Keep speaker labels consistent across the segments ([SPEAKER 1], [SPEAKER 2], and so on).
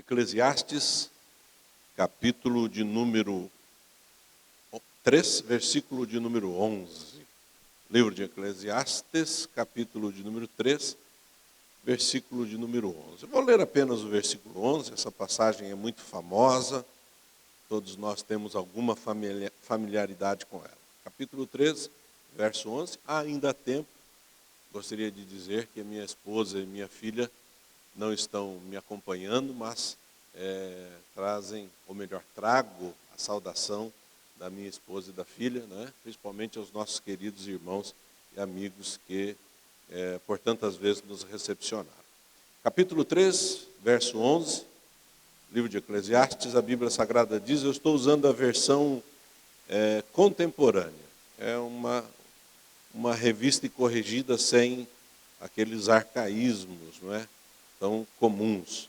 [SPEAKER 1] Eclesiastes, capítulo de número 3, versículo de número 11. Livro de Eclesiastes, capítulo de número 3, versículo de número 11. Eu vou ler apenas o versículo 11, essa passagem é muito famosa, todos nós temos alguma familiaridade com ela. Capítulo 3, verso 11, ainda há tempo. Gostaria de dizer que a minha esposa e minha filha não estão me acompanhando, mas trago a saudação da minha esposa e da filha, né? Principalmente aos nossos queridos irmãos e amigos que por tantas vezes nos recepcionaram. Capítulo 3, verso 11, livro de Eclesiastes, a Bíblia Sagrada diz, eu estou usando a versão contemporânea, é uma revista corrigida sem aqueles arcaísmos, não é, tão comuns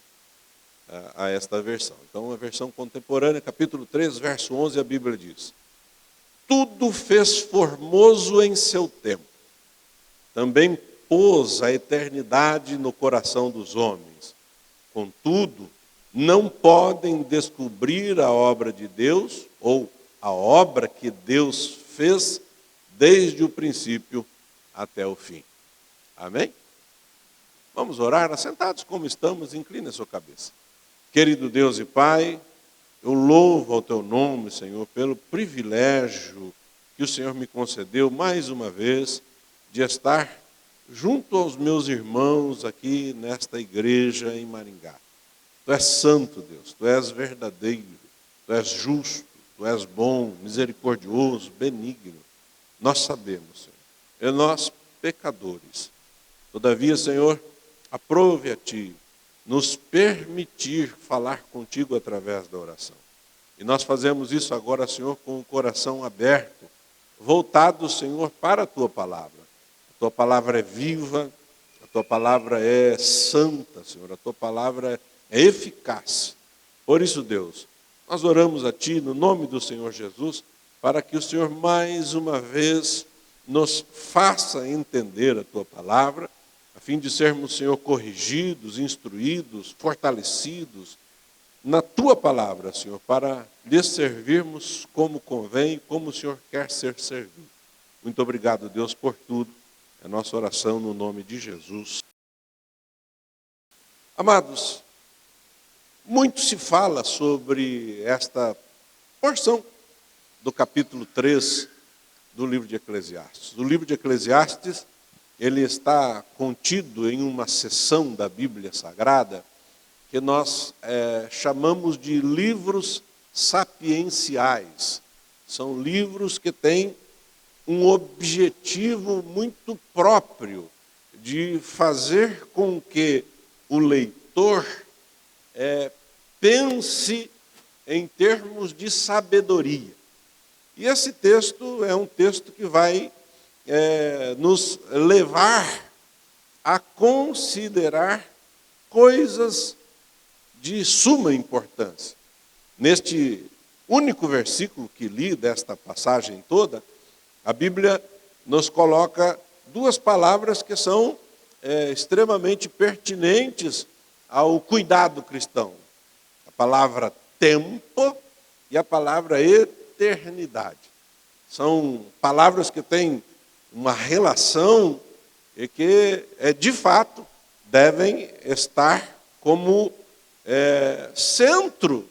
[SPEAKER 1] a esta versão. Então, a versão contemporânea, capítulo 3, verso 11, a Bíblia diz, tudo fez formoso em seu tempo, também pôs a eternidade no coração dos homens. Contudo, não podem descobrir a obra de Deus, ou a obra que Deus fez desde o princípio até o fim. Amém? Vamos orar, assentados como estamos, incline a sua cabeça. Querido Deus e Pai, eu louvo ao Teu nome, Senhor, pelo privilégio que o Senhor me concedeu mais uma vez de estar junto aos meus irmãos aqui nesta igreja em Maringá. Tu és santo, Deus, Tu és verdadeiro, Tu és justo, Tu és bom, misericordioso, benigno. Nós sabemos, Senhor, e nós pecadores. Todavia, Senhor, aprove a Ti nos permitir falar contigo através da oração. E nós fazemos isso agora, Senhor, com o coração aberto, voltado, Senhor, para a Tua palavra. A Tua palavra é viva, a Tua palavra é santa, Senhor, a Tua palavra é eficaz. Por isso, Deus, nós oramos a Ti no nome do Senhor Jesus, para que o Senhor mais uma vez nos faça entender a Tua palavra, a fim de sermos, Senhor, corrigidos, instruídos, fortalecidos na Tua palavra, Senhor, para lhe servirmos como convém, como o Senhor quer ser servido. Muito obrigado, Deus, por tudo. É a nossa oração no nome de Jesus. Amados, muito se fala sobre esta porção do capítulo 3 do livro de Eclesiastes. O livro de Eclesiastes, ele está contido em uma seção da Bíblia Sagrada que nós chamamos de livros sapienciais. São livros que têm um objetivo muito próprio de fazer com que o leitor pense em termos de sabedoria. E esse texto é um texto que vai nos levar a considerar coisas de suma importância. Neste único versículo que li desta passagem toda, a Bíblia nos coloca duas palavras que são extremamente pertinentes ao cuidado cristão. A palavra tempo e a palavra eternidade. São palavras que têm uma relação e que, de fato, devem estar como centro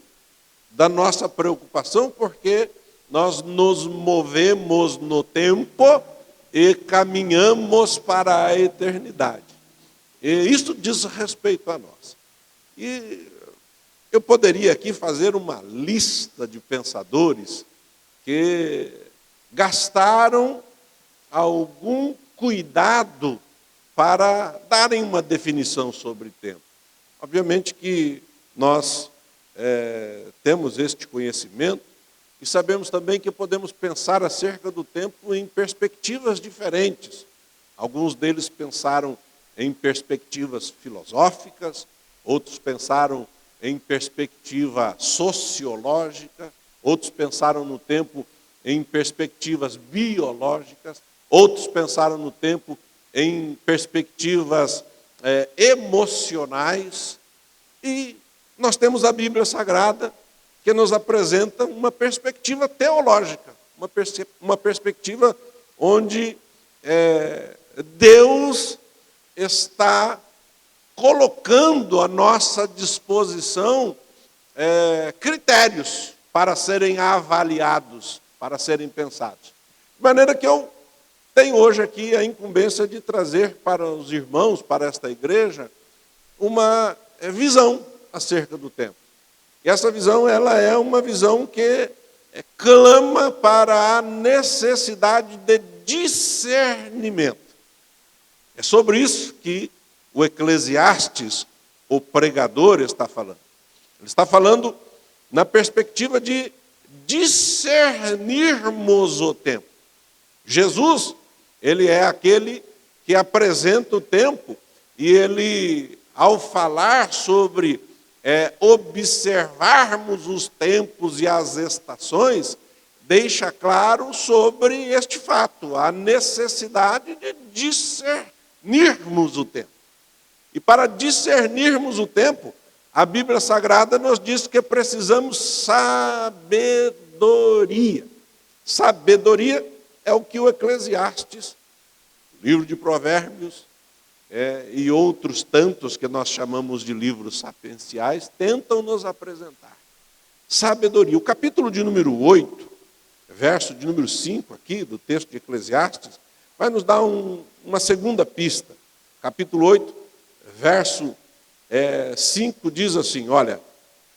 [SPEAKER 1] da nossa preocupação, porque nós nos movemos no tempo e caminhamos para a eternidade. E isso diz respeito a nós. E eu poderia aqui fazer uma lista de pensadores que gastaram algum cuidado para darem uma definição sobre tempo. Obviamente que nós temos este conhecimento e sabemos também que podemos pensar acerca do tempo em perspectivas diferentes. Alguns deles pensaram em perspectivas filosóficas, outros pensaram em perspectiva sociológica, outros pensaram no tempo em perspectivas biológicas, outros pensaram no tempo em perspectivas emocionais, e nós nós temos a Bíblia Sagrada, que nos apresenta uma perspectiva teológica, uma perspectiva onde Deus está colocando à nossa disposição critérios para serem avaliados, para serem pensados. De maneira que eu tenho hoje aqui a incumbência de trazer para os irmãos, para esta igreja, uma visão acerca do tempo. E essa visão, ela é uma visão que clama para a necessidade de discernimento. É sobre isso que o Eclesiastes, o pregador, está falando. Ele está falando na perspectiva de discernirmos o tempo. Jesus, ele é aquele que apresenta o tempo e ele, ao falar sobre observarmos os tempos e as estações, deixa claro sobre este fato, a necessidade de discernirmos o tempo. E para discernirmos o tempo, a Bíblia Sagrada nos diz que precisamos sabedoria. Sabedoria é o que o Eclesiastes, o livro de Provérbios, e outros tantos que nós chamamos de livros sapienciais, tentam nos apresentar. Sabedoria. O capítulo de número 8, verso de número 5 aqui, do texto de Eclesiastes, vai nos dar uma segunda pista. Capítulo 8, verso 5 diz assim, olha,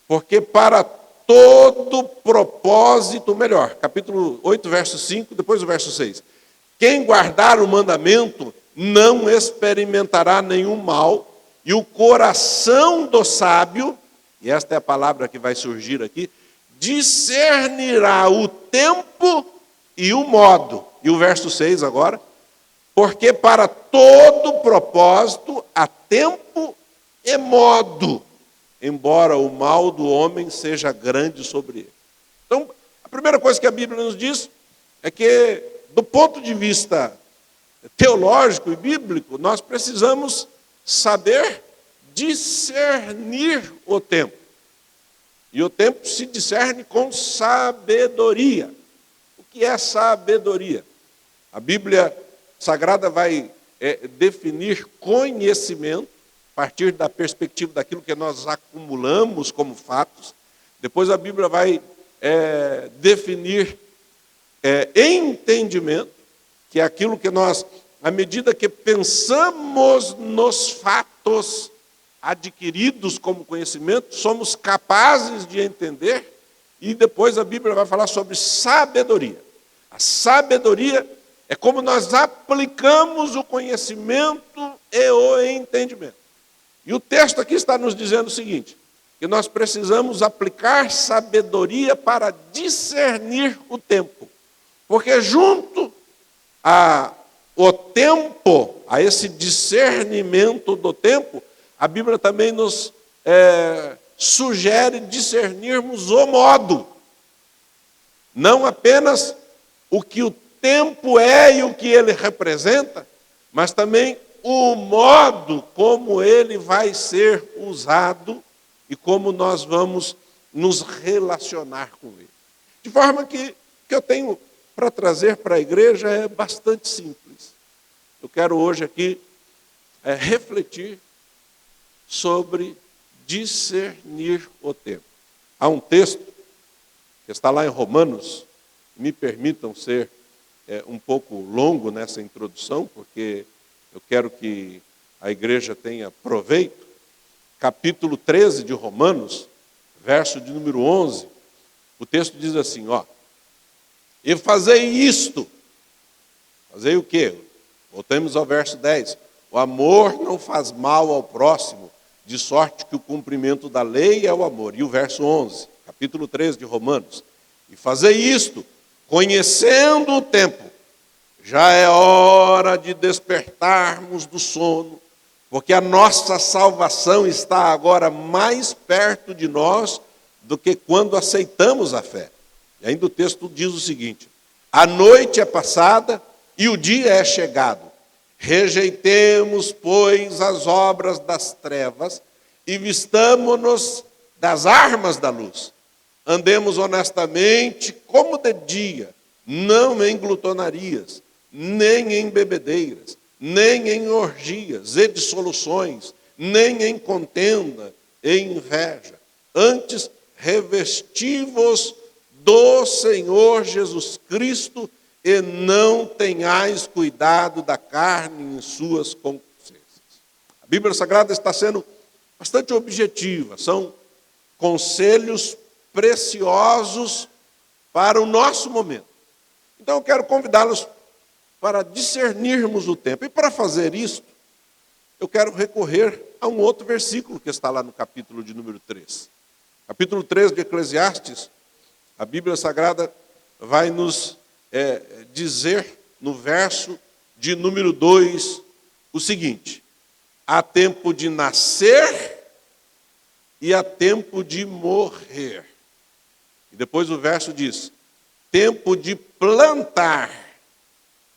[SPEAKER 1] porque para todo propósito, melhor, capítulo 8, verso 5, depois o verso 6. Quem guardar o mandamento não experimentará nenhum mal, e o coração do sábio, e esta é a palavra que vai surgir aqui, discernirá o tempo e o modo. E o verso 6 agora, porque para todo propósito há tempo e modo, embora o mal do homem seja grande sobre ele. Então, a primeira coisa que a Bíblia nos diz é que, do ponto de vista teológico e bíblico, nós precisamos saber discernir o tempo. E o tempo se discerne com sabedoria. O que é sabedoria? A Bíblia Sagrada vai definir conhecimento a partir da perspectiva daquilo que nós acumulamos como fatos. Depois a Bíblia vai definir entendimento, que é aquilo que nós, à medida que pensamos nos fatos adquiridos como conhecimento, somos capazes de entender. E depois a Bíblia vai falar sobre sabedoria. A sabedoria é como nós aplicamos o conhecimento e o entendimento. E o texto aqui está nos dizendo o seguinte, que nós precisamos aplicar sabedoria para discernir o tempo. Porque junto ao tempo, a esse discernimento do tempo, a Bíblia também nos sugere discernirmos o modo. Não apenas o que o tempo é e o que ele representa, mas também o modo como ele vai ser usado e como nós vamos nos relacionar com ele. De forma que eu tenho para trazer para a igreja é bastante simples. Eu quero hoje aqui refletir sobre discernir o tempo. Há um texto que está lá em Romanos, me permitam ser um pouco longo nessa introdução, porque eu quero que a igreja tenha proveito. Capítulo 13 de Romanos, verso de número 11, o texto diz assim, ó, e fazei isto. Fazei o quê? Voltamos ao verso 10. O amor não faz mal ao próximo, de sorte que o cumprimento da lei é o amor. E o verso 11, capítulo 13 de Romanos. E fazei isto, conhecendo o tempo, já é hora de despertarmos do sono, porque a nossa salvação está agora mais perto de nós do que quando aceitamos a fé. E ainda o texto diz o seguinte, a noite é passada e o dia é chegado. Rejeitemos, pois, as obras das trevas e vistamo-nos das armas da luz. Andemos honestamente como de dia, não em glutonarias, nem em bebedeiras, nem em orgias e dissoluções, nem em contenda e inveja. Antes, revesti-vos do Senhor Jesus Cristo e não tenhais cuidado da carne em suas concupiscências. A Bíblia Sagrada está sendo bastante objetiva. São conselhos preciosos para o nosso momento. Então eu quero convidá-los para discernirmos o tempo. E para fazer isso, eu quero recorrer a um outro versículo que está lá no capítulo de número 3. Capítulo 3 de Eclesiastes, a Bíblia Sagrada vai nos dizer no verso de número 2 o seguinte: há tempo de nascer e há tempo de morrer. E depois o verso diz: tempo de plantar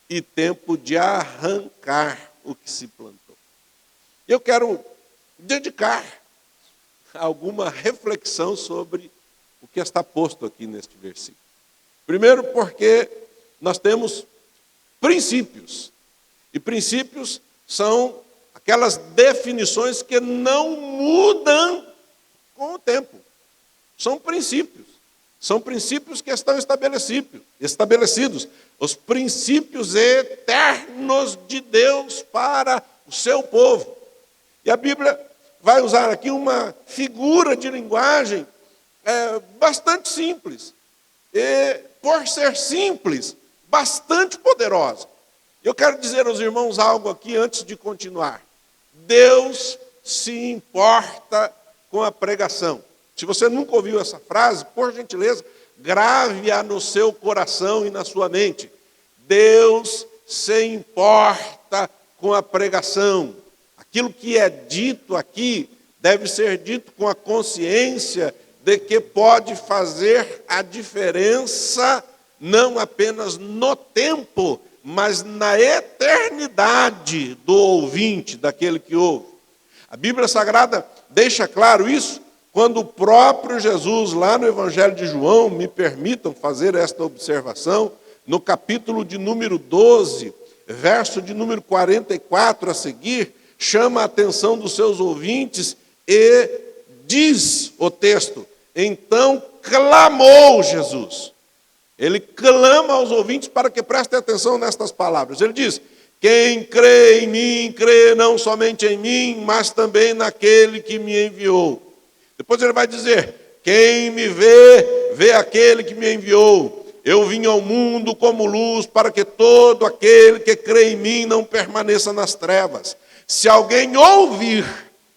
[SPEAKER 1] e tempo de arrancar o que se plantou. Eu quero dedicar alguma reflexão sobre o que está posto aqui neste versículo. Primeiro, porque nós temos princípios. E princípios são aquelas definições que não mudam com o tempo. São princípios. São princípios que estão estabelecidos. Os princípios eternos de Deus para o seu povo. E a Bíblia vai usar aqui uma figura de linguagem bastante simples. E, por ser simples, bastante poderosa. Eu quero dizer aos irmãos algo aqui antes de continuar. Deus se importa com a pregação. Se você nunca ouviu essa frase, por gentileza, grave-a no seu coração e na sua mente. Deus se importa com a pregação. Aquilo que é dito aqui deve ser dito com a consciência de que pode fazer a diferença não apenas no tempo, mas na eternidade do ouvinte, daquele que ouve. A Bíblia Sagrada deixa claro isso quando o próprio Jesus, lá no Evangelho de João, me permitam fazer esta observação, no capítulo de número 12, verso de número 44 a seguir, chama a atenção dos seus ouvintes e diz o texto: então clamou Jesus. Ele clama aos ouvintes para que prestem atenção nestas palavras. Ele diz: quem crê em mim, crê não somente em mim, mas também naquele que me enviou. Depois ele vai dizer: quem me vê, vê aquele que me enviou. Eu vim ao mundo como luz para que todo aquele que crê em mim não permaneça nas trevas. Se alguém ouvir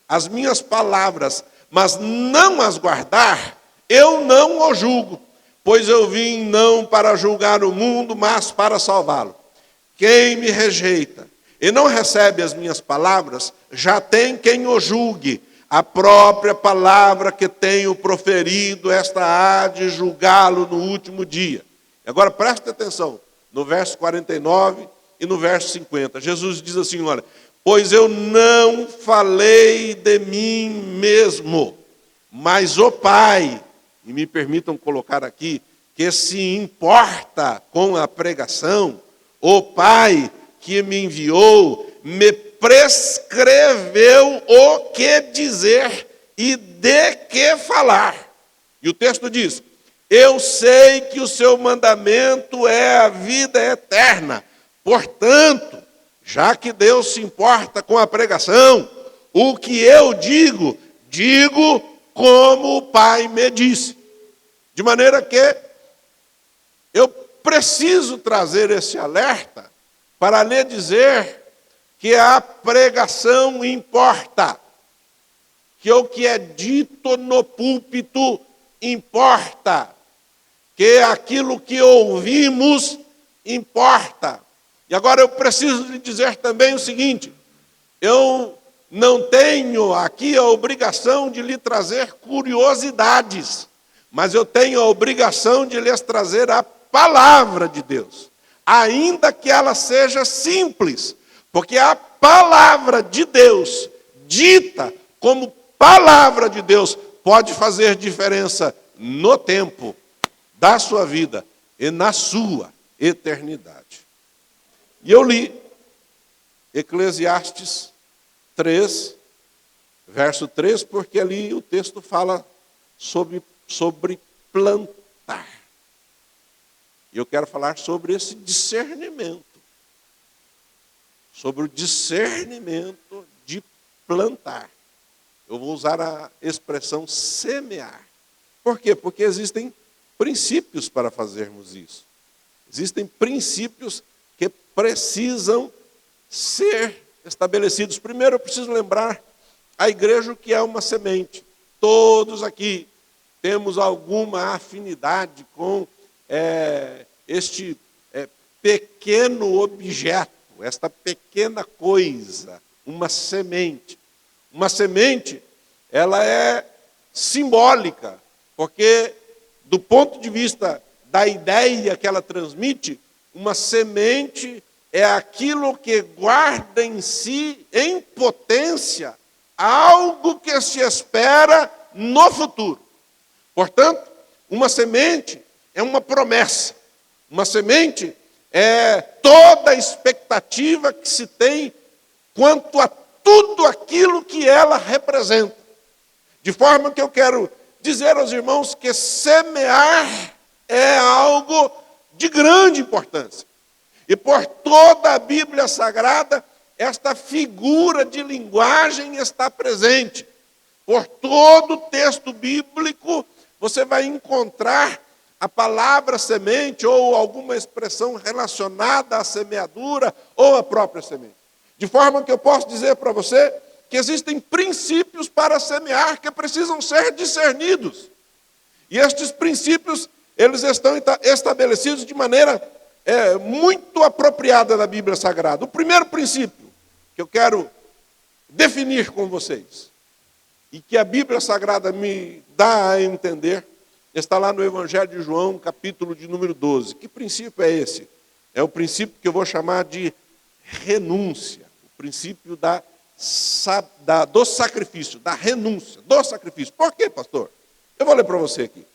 [SPEAKER 1] as minhas palavras, mas não as guardar, eu não o julgo, pois eu vim não para julgar o mundo, mas para salvá-lo. Quem me rejeita e não recebe as minhas palavras, já tem quem o julgue. A própria palavra que tenho proferido, esta há de julgá-lo no último dia. Agora preste atenção, no verso 49 e no verso 50. Jesus diz assim, olha: pois eu não falei de mim mesmo, mas o Pai, e me permitam colocar aqui, que se importa com a pregação, o Pai que me enviou, me prescreveu o que dizer e de que falar. E o texto diz: eu sei que o seu mandamento é a vida eterna. Portanto, já que Deus se importa com a pregação, o que eu digo, digo como o Pai me disse. De maneira que eu preciso trazer esse alerta para lhe dizer que a pregação importa, que o que é dito no púlpito importa, que aquilo que ouvimos importa. E agora eu preciso lhe dizer também o seguinte: eu não tenho aqui a obrigação de lhe trazer curiosidades, mas eu tenho a obrigação de lhes trazer a palavra de Deus, ainda que ela seja simples, porque a palavra de Deus, dita como palavra de Deus pode fazer diferença no tempo da sua vida e na sua eternidade. E eu li Eclesiastes 3, verso 3, porque ali o texto fala sobre plantar. E eu quero falar sobre esse discernimento. Sobre o discernimento de plantar. Eu vou usar a expressão semear. Por quê? Porque existem princípios para fazermos isso. Existem princípios que precisam ser estabelecidos. Primeiro eu preciso lembrar a igreja que é uma semente. Todos aqui temos alguma afinidade com este pequeno objeto, esta pequena coisa, uma semente. Uma semente, ela é simbólica, porque do ponto de vista da ideia que ela transmite, uma semente é aquilo que guarda em si, em potência, algo que se espera no futuro. Portanto, uma semente é uma promessa. Uma semente é toda a expectativa que se tem quanto a tudo aquilo que ela representa. De forma que eu quero dizer aos irmãos que semear é algo de grande importância. E por toda a Bíblia Sagrada, esta figura de linguagem está presente. Por todo o texto bíblico, você vai encontrar a palavra semente ou alguma expressão relacionada à semeadura ou à própria semente. De forma que eu posso dizer para você que existem princípios para semear que precisam ser discernidos. E estes princípios, eles estão estabelecidos de maneira muito apropriada na Bíblia Sagrada. O primeiro princípio que eu quero definir com vocês, e que a Bíblia Sagrada me dá a entender, está lá no Evangelho de João, capítulo de número 12. Que princípio é esse? É o princípio que eu vou chamar de renúncia. O princípio do sacrifício, da renúncia, do sacrifício. Por quê, pastor? Eu vou ler para você aqui.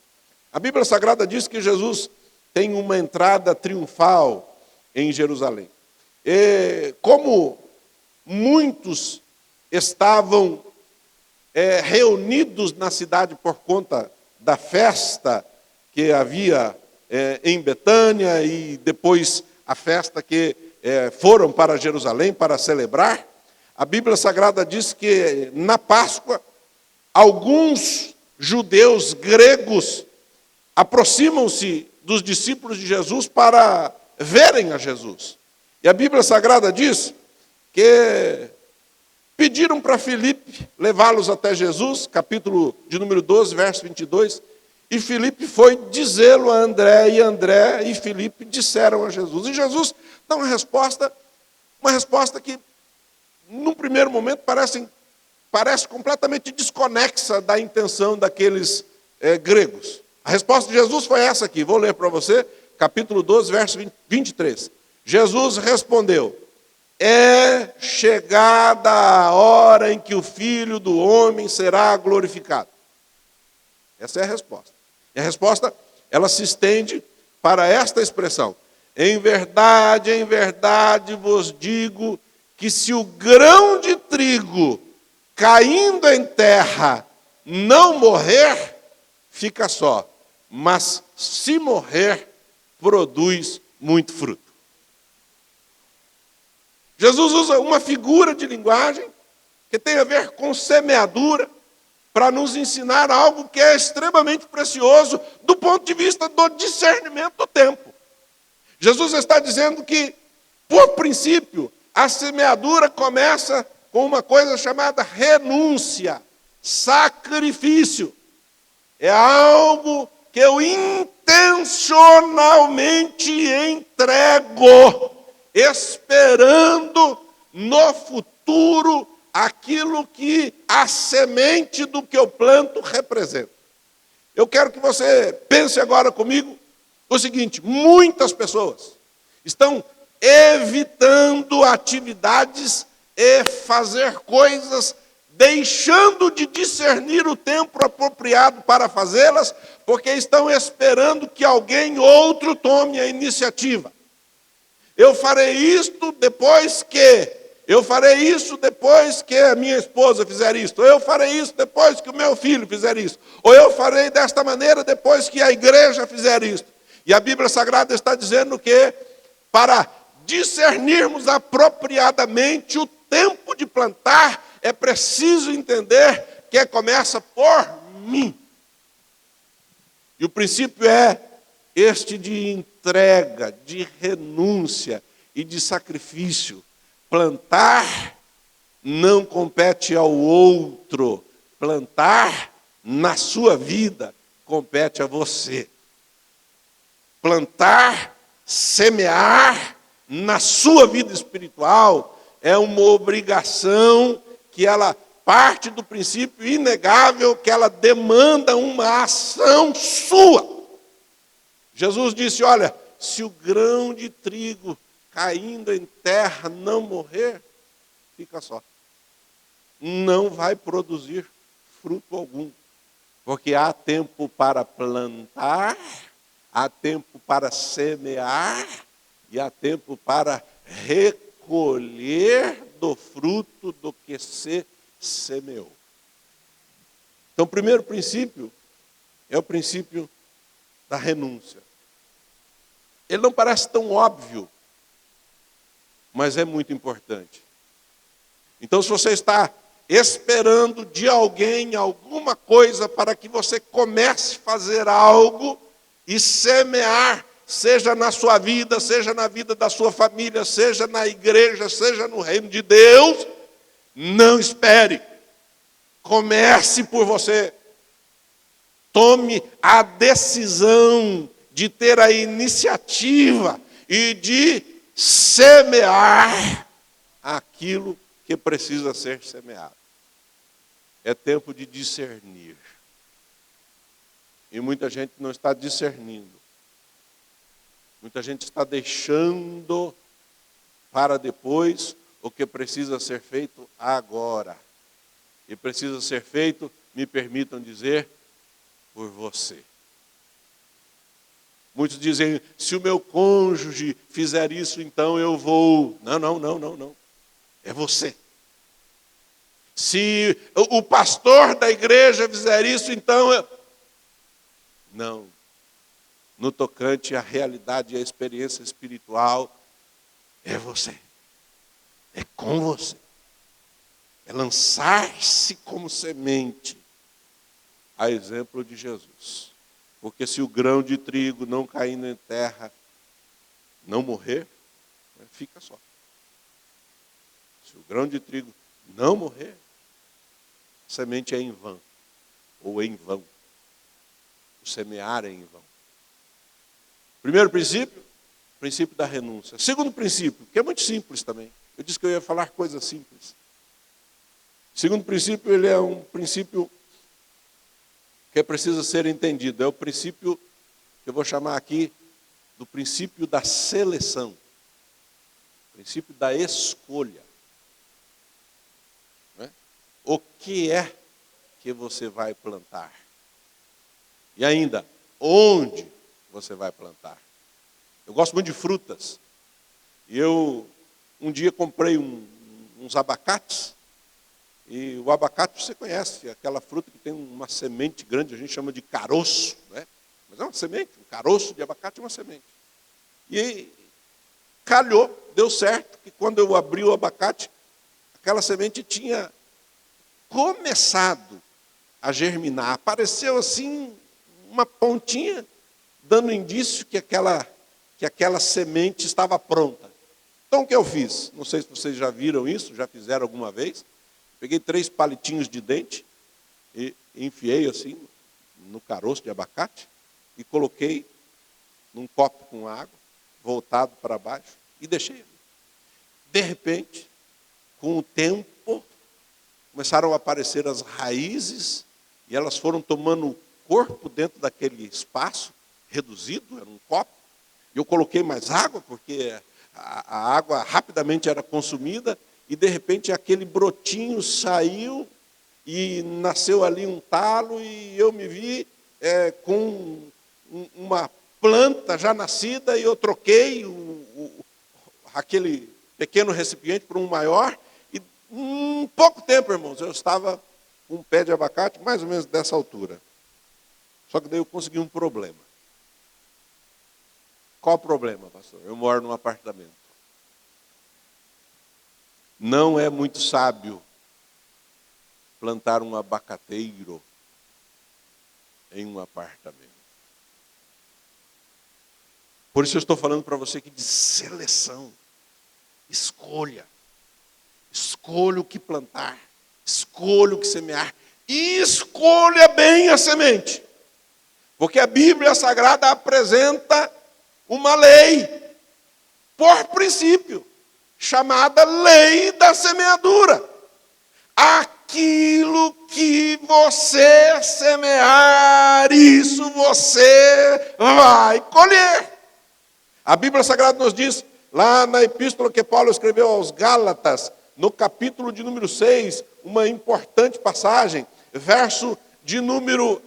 [SPEAKER 1] A Bíblia Sagrada diz que Jesus tem uma entrada triunfal em Jerusalém. E como muitos estavam reunidos na cidade por conta da festa que havia em Betânia e depois a festa que foram para Jerusalém para celebrar, a Bíblia Sagrada diz que na Páscoa alguns judeus gregos aproximam-se dos discípulos de Jesus para verem a Jesus. E a Bíblia Sagrada diz que pediram para Filipe levá-los até Jesus, capítulo de número 12, verso 22, e Filipe foi dizê-lo a André, e André e Filipe disseram a Jesus. E Jesus dá uma resposta que, num primeiro momento, parece completamente desconexa da intenção daqueles gregos. A resposta de Jesus foi essa aqui, vou ler para você, capítulo 12, verso 23. Jesus respondeu: é chegada a hora em que o Filho do Homem será glorificado. Essa é a resposta. E a resposta, ela se estende para esta expressão: em verdade vos digo que se o grão de trigo caindo em terra não morrer, fica só. Mas se morrer, produz muito fruto. Jesus usa uma figura de linguagem que tem a ver com semeadura para nos ensinar algo que é extremamente precioso do ponto de vista do discernimento do tempo. Jesus está dizendo que, por princípio, a semeadura começa com uma coisa chamada renúncia, sacrifício. É algo que eu intencionalmente entrego, esperando no futuro aquilo que a semente do que eu planto representa. Eu quero que você pense agora comigo o seguinte: muitas pessoas estão evitando atividades e fazer coisas deixando de discernir o tempo apropriado para fazê-las, porque estão esperando que alguém outro tome a iniciativa. Eu farei isto depois que. Eu farei isso depois que a minha esposa fizer isto. Ou eu farei isso depois que o meu filho fizer isso. Ou eu farei desta maneira depois que a igreja fizer isto. E a Bíblia Sagrada está dizendo que para discernirmos apropriadamente o tempo de plantar, é preciso entender que começa por mim. E o princípio é este de entrega, de renúncia e de sacrifício. Plantar não compete ao outro. Plantar na sua vida compete a você. Plantar, semear na sua vida espiritual é uma obrigação que ela parte do princípio inegável que ela demanda uma ação sua. Jesus disse, olha, se o grão de trigo caindo em terra não morrer, fica só. Não vai produzir fruto algum. Porque há tempo para plantar, há tempo para semear e há tempo para recolher do fruto do que se semeou. Então, o primeiro princípio é o princípio da renúncia. Ele não parece tão óbvio, mas é muito importante. Então, se você está esperando de alguém alguma coisa para que você comece a fazer algo e semear, seja na sua vida, seja na vida da sua família, seja na igreja, seja no reino de Deus, não espere. Comece por você. Tome a decisão de ter a iniciativa e de semear aquilo que precisa ser semeado. É tempo de discernir. E muita gente não está discernindo. Muita gente está deixando para depois o que precisa ser feito agora. E precisa ser feito, me permitam dizer, por você. Muitos dizem, se o meu cônjuge fizer isso, então eu vou. Não. É você. Se o pastor da igreja fizer isso, então eu... Não. No tocante à realidade e à experiência espiritual, é você. É com você. É lançar-se como semente, a exemplo de Jesus. Porque se o grão de trigo não caindo em terra, não morrer, fica só. Se o grão de trigo não morrer, a semente é em vão, ou em vão. O semear é em vão. Primeiro princípio, princípio da renúncia. Segundo princípio, que é muito simples também. Eu disse que eu ia falar coisas simples. Segundo princípio, ele é um princípio que precisa ser entendido. É o princípio que eu vou chamar aqui do princípio da seleção. O princípio da escolha. Não é? O que é que você vai plantar? E ainda, onde você vai plantar? Eu gosto muito de frutas. E eu, um dia, comprei uns abacates. E o abacate, você conhece, aquela fruta que tem uma semente grande, a gente chama de caroço, né? Mas é uma semente, um caroço de abacate é uma semente. E calhou, deu certo, que quando eu abri o abacate, aquela semente tinha começado a germinar. Apareceu assim, uma pontinha, dando indício que aquela semente estava pronta. Então o que eu fiz? Não sei se vocês já viram isso, já fizeram alguma vez. Peguei 3 palitinhos de dente e enfiei assim no caroço de abacate e coloquei num copo com água, voltado para baixo, e deixei ali. De repente, com o tempo, começaram a aparecer as raízes e elas foram tomando o corpo dentro daquele espaço reduzido, era um copo. E eu coloquei mais água, porque a água rapidamente era consumida, e de repente aquele brotinho saiu e nasceu ali um talo e eu me vi com uma planta já nascida e eu troquei aquele pequeno recipiente por um maior e em pouco tempo, irmãos, eu estava com um pé de abacate mais ou menos dessa altura. Só que daí eu consegui um problema. Qual o problema, pastor? Eu moro num apartamento. Não é muito sábio plantar um abacateiro em um apartamento. Por isso eu estou falando para você aqui de seleção. Escolha. Escolha o que plantar. Escolha o que semear. E escolha bem a semente. Porque a Bíblia Sagrada apresenta uma lei, por princípio, chamada lei da semeadura. Aquilo que você semear, isso você vai colher. A Bíblia Sagrada nos diz, lá na epístola que Paulo escreveu aos Gálatas, no capítulo de número 6, uma importante passagem, verso de número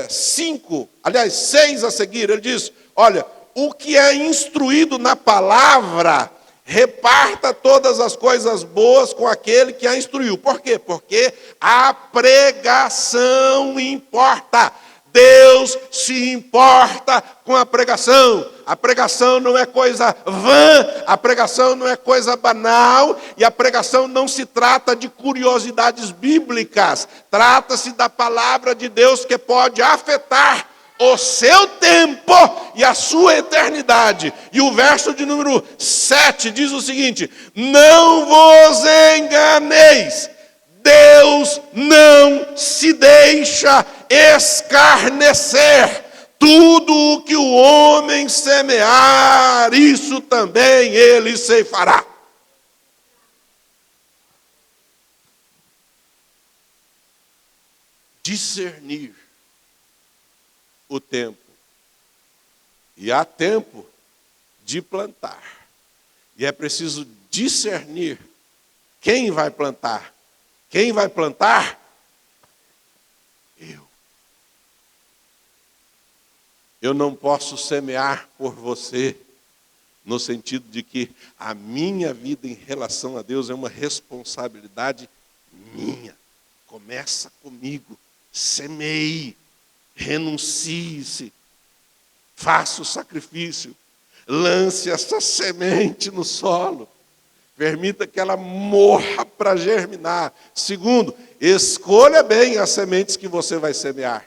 [SPEAKER 1] 5, aliás, 6 a seguir, ele diz, olha, o que é instruído na palavra, reparta todas as coisas boas com aquele que a instruiu. Por quê? Porque a pregação importa. Deus se importa com a pregação. A pregação não é coisa vã, a pregação não é coisa banal, e a pregação não se trata de curiosidades bíblicas. Trata-se da palavra de Deus que pode afetar o seu tempo e a sua eternidade. E o verso de número 7 diz o seguinte: não vos enganeis, Deus não se deixa escarnecer. Tudo o que o homem semear, isso também ele ceifará. Discernir o tempo. E há tempo de plantar. E é preciso discernir quem vai plantar. Quem vai plantar? Eu. Eu não posso semear por você, no sentido de que a minha vida em relação a Deus é uma responsabilidade minha. Começa comigo. Semeie. Renuncie-se, faça o sacrifício, lance essa semente no solo, permita que ela morra para germinar. Segundo, escolha bem as sementes que você vai semear.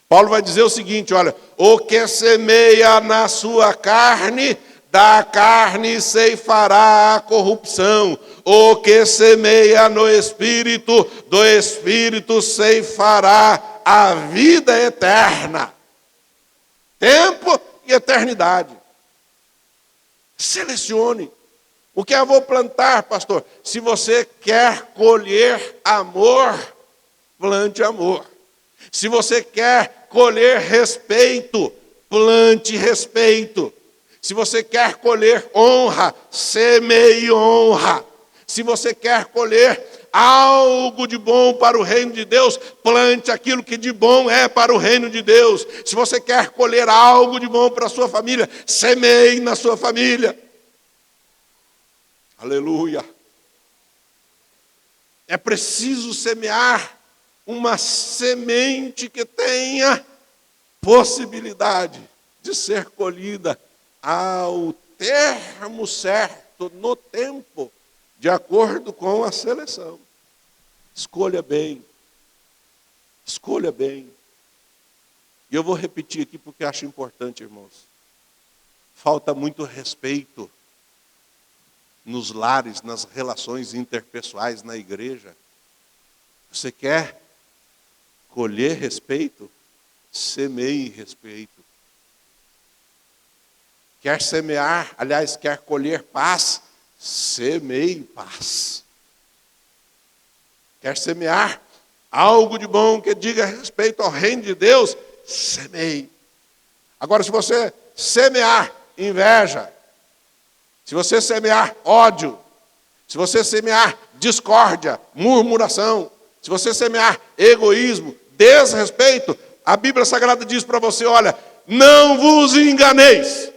[SPEAKER 1] Paulo vai dizer o seguinte, olha, o que semeia na sua carne, da carne ceifará a corrupção. O que semeia no Espírito, do Espírito ceifará a vida eterna. Tempo e eternidade. Selecione. O que eu vou plantar, pastor? Se você quer colher amor, plante amor. Se você quer colher respeito, plante respeito. Se você quer colher honra, semeie honra. Se você quer colher algo de bom para o reino de Deus, plante aquilo que de bom é para o reino de Deus. Se você quer colher algo de bom para a sua família, semeie na sua família. Aleluia. É preciso semear uma semente que tenha possibilidade de ser colhida ao termo certo, no tempo, de acordo com a seleção. Escolha bem. Escolha bem. E eu vou repetir aqui porque acho importante, irmãos. Falta muito respeito nos lares, nas relações interpessoais, na igreja. Você quer colher respeito? Semeie respeito. Quer semear, aliás, quer colher paz? Semeie paz. Quer semear algo de bom que diga respeito ao reino de Deus? Semeie. Agora, se você semear inveja, se você semear ódio, se você semear discórdia, murmuração, Se você semear egoísmo, desrespeito, a Bíblia Sagrada diz para você, olha, não vos enganeis.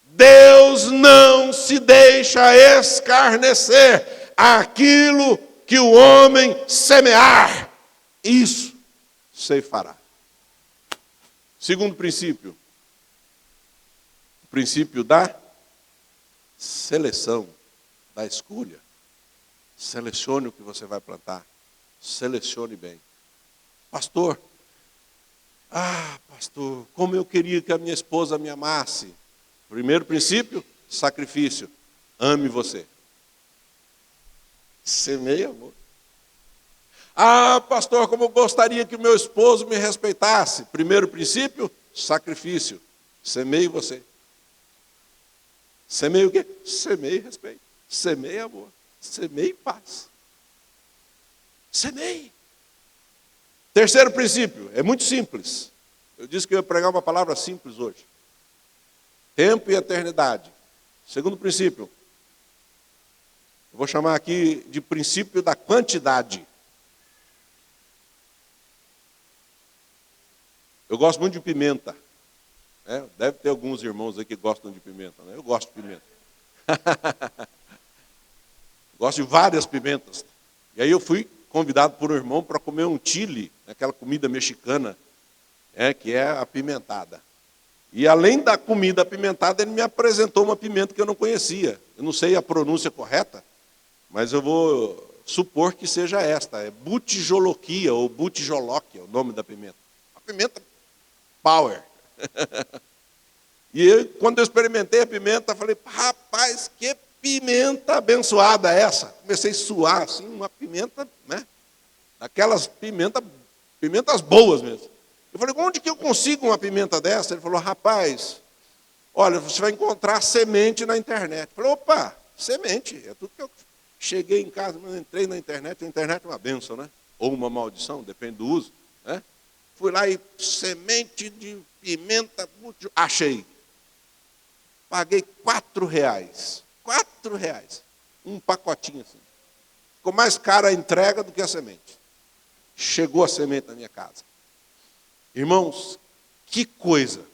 [SPEAKER 1] Deus não se deixa escarnecer. Aquilo que o homem semear, isso ceifará. Segundo princípio, o princípio da seleção, da escolha. Selecione o que você vai plantar. Selecione bem. Pastor, como eu queria que a minha esposa me amasse. Primeiro princípio, sacrifício. Ame você. Semeie amor. Pastor, como eu gostaria que o meu esposo me respeitasse. Primeiro princípio, sacrifício. Semeie você. Semeie o quê? Semeie respeito. Semeie amor. Semeie paz. Semeie. Terceiro princípio, é muito simples. Eu disse que eu ia pregar uma palavra simples hoje. Tempo e eternidade. Segundo princípio, eu vou chamar aqui de princípio da quantidade. Eu gosto muito de pimenta. Deve ter alguns irmãos aí que gostam de pimenta, né? Eu gosto de pimenta. Gosto de várias pimentas. E aí eu fui convidado por um irmão para comer um chile, aquela comida mexicana, que é apimentada. E além da comida apimentada, ele me apresentou uma pimenta que eu não conhecia. Eu não sei a pronúncia correta, mas eu vou supor que seja esta. É butijoloquia ou butijoloquia, o nome da pimenta. A pimenta power. E eu, quando eu experimentei a pimenta, falei, rapaz, que pimenta abençoada é essa? Comecei a suar, assim, uma pimenta, né? Daquelas pimentas boas mesmo. Eu falei, onde que eu consigo uma pimenta dessa? Ele falou, rapaz, olha, você vai encontrar semente na internet. Eu falei, opa, semente, é tudo que eu cheguei em casa, mas entrei na internet. A internet é uma bênção, né? Ou uma maldição, depende do uso, né? Fui lá e semente de pimenta, achei. Paguei R$4. R$4. Um pacotinho assim. Ficou mais cara a entrega do que a semente. Chegou a semente na minha casa. Irmãos, que coisa.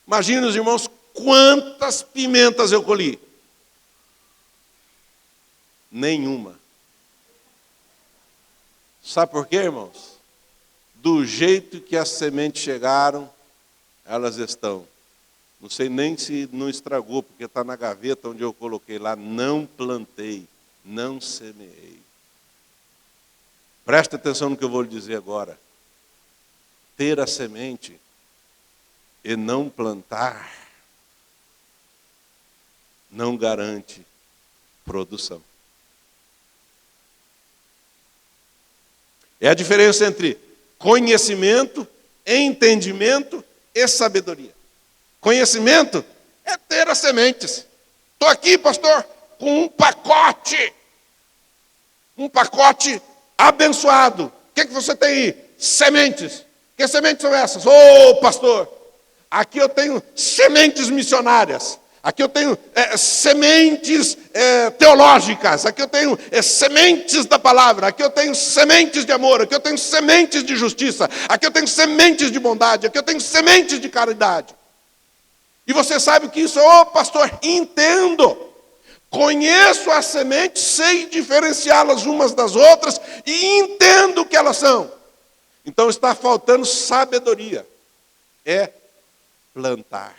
[SPEAKER 1] Imagina os irmãos quantas pimentas eu colhi. Nenhuma. Sabe por quê, irmãos? Do jeito que as sementes chegaram, elas estão. Não sei nem se não estragou, porque está na gaveta onde eu coloquei lá. Não plantei, não semeei. Preste atenção no que eu vou lhe dizer agora. Ter a semente e não plantar não garante produção. É a diferença entre conhecimento, entendimento e sabedoria. Conhecimento é ter as sementes. Estou aqui, pastor, com um pacote abençoado. O que você tem aí? Sementes. Que sementes são essas? Pastor, aqui eu tenho sementes missionárias. Aqui eu tenho sementes teológicas. Aqui eu tenho sementes da palavra. Aqui eu tenho sementes de amor. Aqui eu tenho sementes de justiça. Aqui eu tenho sementes de bondade. Aqui eu tenho sementes de caridade. E você sabe que isso, pastor, entendo. Conheço as sementes, sei diferenciá-las umas das outras e entendo o que elas são. Então está faltando sabedoria. É plantar.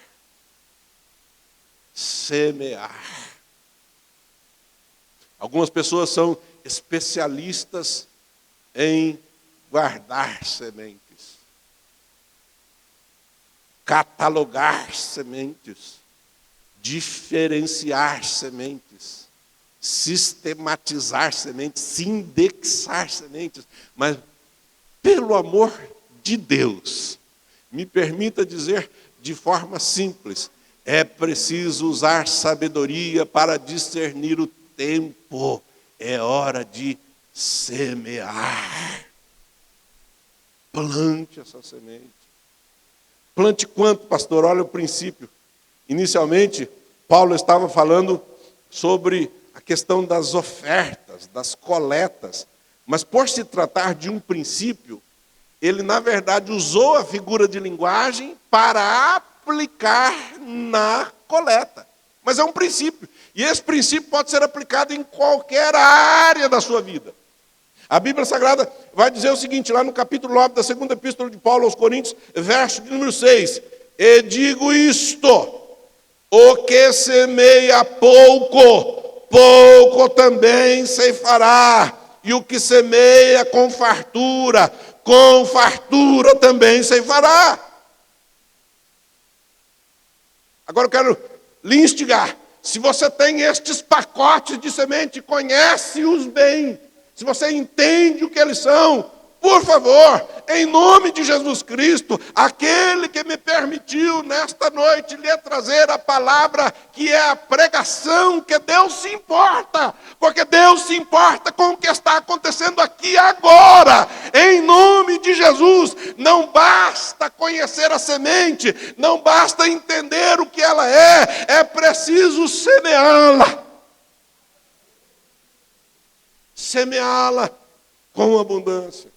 [SPEAKER 1] Semear. Algumas pessoas são especialistas em guardar sementes. Catalogar sementes. Diferenciar sementes. Sistematizar sementes. Indexar sementes. Mas, pelo amor de Deus, me permita dizer de forma simples, é preciso usar sabedoria para discernir o tempo. É hora de semear. Plante essa semente. Plante quanto, pastor? Olha o princípio. Inicialmente, Paulo estava falando sobre a questão das ofertas, das coletas. Mas por se tratar de um princípio, ele na verdade usou a figura de linguagem para aplicar na coleta. Mas é um princípio. E esse princípio pode ser aplicado em qualquer área da sua vida. A Bíblia Sagrada vai dizer o seguinte, lá no capítulo 9 da segunda epístola de Paulo aos Coríntios, verso de número 6. E digo isto, o que semeia pouco, pouco também ceifará. E o que semeia com fartura também ceifará. Agora eu quero lhe instigar. Se você tem estes pacotes de semente, conhece-os bem. Se você entende o que eles são, por favor, em nome de Jesus Cristo, aquele que me permitiu nesta noite lhe trazer a palavra que é a pregação, que Deus se importa, porque Deus se importa com o que está acontecendo aqui agora, em nome de Jesus. Não basta conhecer a semente, não basta entender o que ela é preciso semeá-la. Semeá-la com abundância.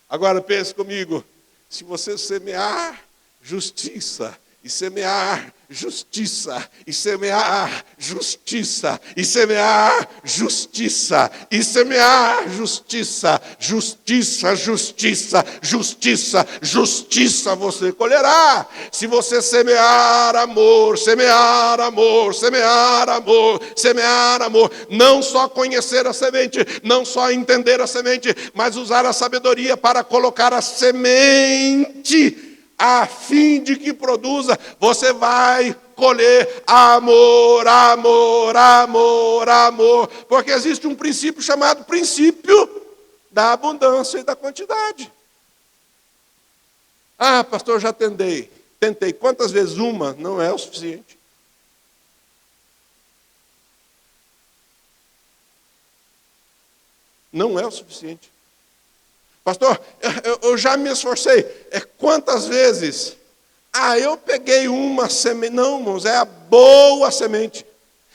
[SPEAKER 1] Agora pense comigo, se você semear justiça, e semear justiça, e semear justiça, e semear justiça, e semear justiça, justiça, justiça, justiça, justiça você colherá. Se você semear amor, semear amor, semear amor, semear amor, não só conhecer a semente, não só entender a semente, mas usar a sabedoria para colocar a semente, a fim de que produza, você vai colher amor, amor, amor, amor. Porque existe um princípio chamado princípio da abundância e da quantidade. Ah, pastor, já tentei. Quantas vezes? Uma não é o suficiente. Não é o suficiente. Pastor, eu já me esforcei. Quantas vezes? Eu peguei uma semente. Não, irmãos, é a boa semente.